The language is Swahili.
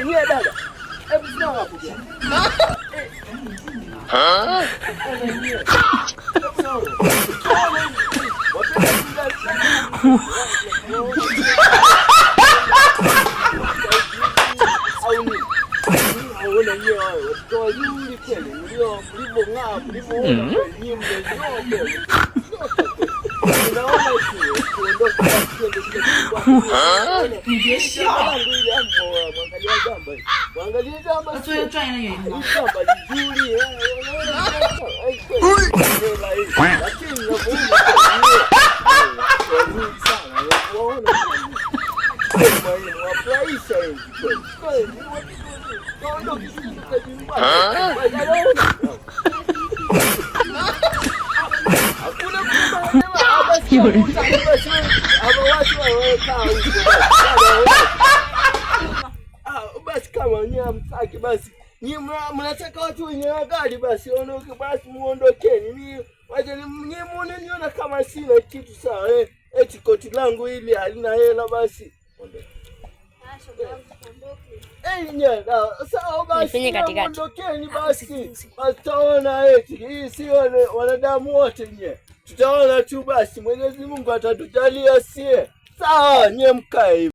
Nyie dada. Hebu simama hapo bwana. Basi kama nyie hamtaki basi nyie mnataka watu wenye gari basi ondoke basi muondokeni. Ni waje nyie muone niona kama sina kitu sawa eti koti langu hili halina hela basi ondoke. Sawa basi ondokeni basi. Tutaona eti hii sio wanadamu wote nyie. Tutaona tu basi Mwenyezi Mungu atatujalia sie. Sawa nyie mkae.